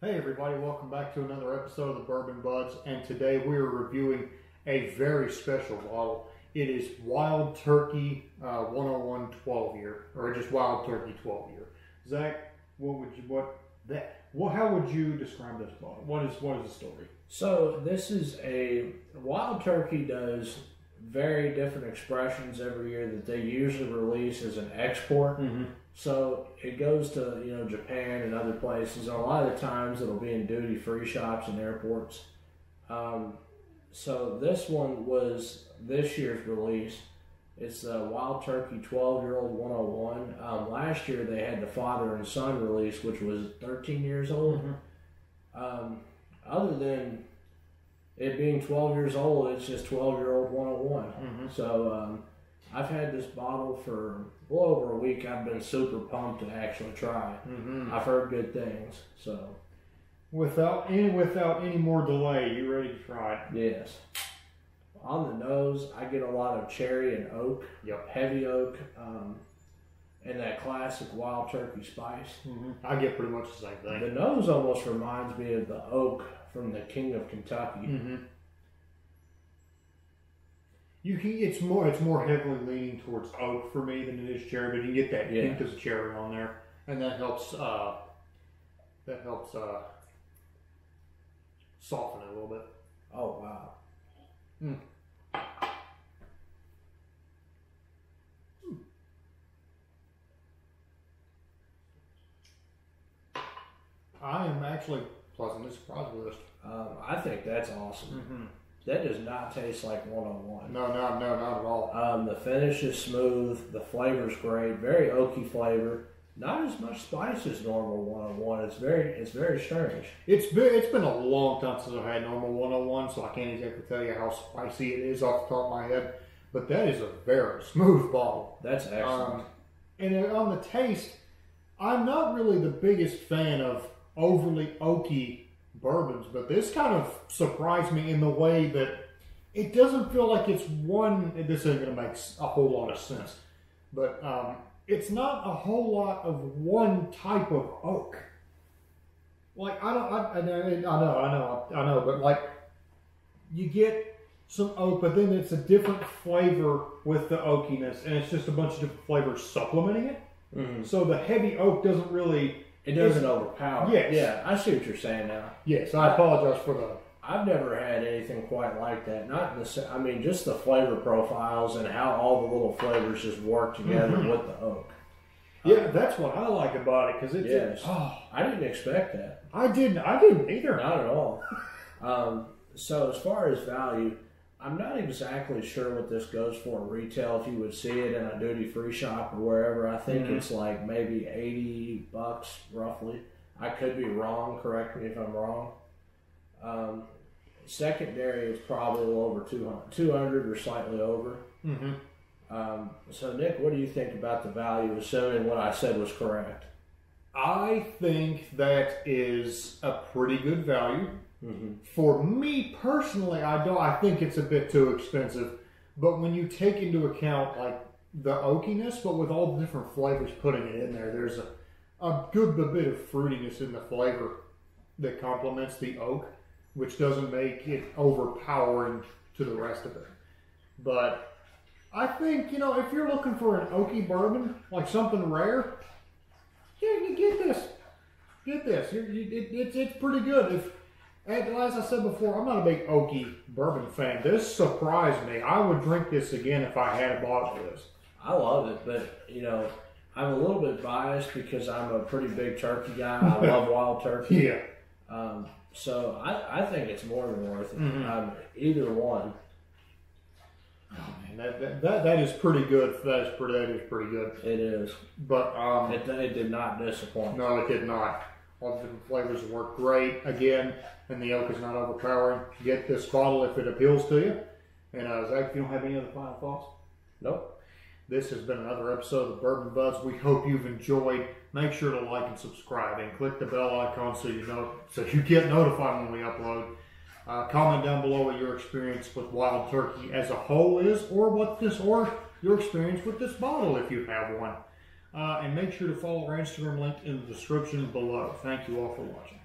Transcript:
Hey everybody, welcome back to another episode of the Bourbon Buds, and today we are reviewing a very special bottle. It is Wild Turkey 101 12 year, or just Wild Turkey 12 year. Zach, how would you describe this bottle? What is the story? So this is Wild Turkey does very different expressions every year that they usually release as an export. Mm-hmm. So it goes to Japan and other places. And a lot of the times it'll be in duty-free shops and airports. So this one was this year's release. It's the Wild Turkey 12-year-old 101. Last year they had the father and son release, which was 13 years old. Mm-hmm. Other than it being 12 years old, it's just 12-year-old 101. Mm-hmm. So I've had this bottle for a little over a week. I've been super pumped to actually try it. Mm-hmm. I've heard good things. So without any more delay, you ready to try it? Yes. On the nose, I get a lot of cherry and oak. Yep. Heavy oak, and that classic Wild Turkey spice. Mm-hmm. I get pretty much the same thing. The nose almost reminds me of the oak from the King of Kentucky. Mm-hmm. It's more heavily leaning towards oak for me than it is cherry, but you get that hint of cherry on there, and that helps soften it a little bit. Oh wow. Mm. I am actually pleasantly surprised with this. I think that's awesome. Mm-hmm. That does not taste like 101. No, not at all. The finish is smooth. The flavor's great. Very oaky flavor. Not as much spice as normal 101. It's very strange. It's been a long time since I've had normal 101, so I can't exactly tell you how spicy it is off the top of my head. But that is a very smooth bottle. That's excellent. And on the taste, I'm not really the biggest fan of overly oaky bourbons, but this kind of surprised me in the way that it doesn't feel like it's one. This isn't going to make a whole lot of sense, but it's not a whole lot of one type of oak. Like I know, but like you get some oak, but then it's a different flavor with the oakiness, and it's just a bunch of different flavors supplementing it. Mm-hmm. So the heavy oak doesn't really. It doesn't overpower. Yes. Yeah, I see what you're saying now. Yes, I apologize for the. I've never had anything quite like that. Not in the. I mean, just the flavor profiles and how all the little flavors just work together with the oak. Yeah, that's what I like about it because it's. Yes. I didn't expect that. I didn't either. Not at all. So as far as value, I'm not exactly sure what this goes for retail. If you would see it in a duty-free shop or wherever, I think it's like maybe $80 roughly. I could be wrong. Correct me if I'm wrong. Secondary is probably a little over 200 or slightly over. Mm-hmm. So Nick, what do you think about the value, assuming what I said was correct? I think that is a pretty good value. Mm-hmm. For me personally, I think it's a bit too expensive. But when you take into account like the oakiness, but with all the different flavors putting it in there, there's a good bit of fruitiness in the flavor that complements the oak, which doesn't make it overpowering to the rest of it. But I think, if you're looking for an oaky bourbon, like something rare, yeah, you get this. Get this. It's pretty good. As I said before, I'm not a big oaky bourbon fan. This surprised me. I would drink this again if I had a bottle of this. I love it, but I'm a little bit biased because I'm a pretty big turkey guy. I love wild turkey. Yeah. So I think it's more than worth it. Mm-hmm. Either one. Oh man, that is pretty good. That is pretty good. It is. But it did not disappoint. No, it did not. All the different flavors work great again, and the oak is not overpowering. Get this bottle if it appeals to you. And Zach, if you don't have any other final thoughts? Nope. This has been another episode of the Bourbon Buds. We hope you've enjoyed. Make sure to like and subscribe, and click the bell icon so you get notified when we upload. Comment down below what your experience with Wild Turkey as a whole is, or your experience with this bottle if you have one. And make sure to follow our Instagram link in the description below. Thank you all for watching.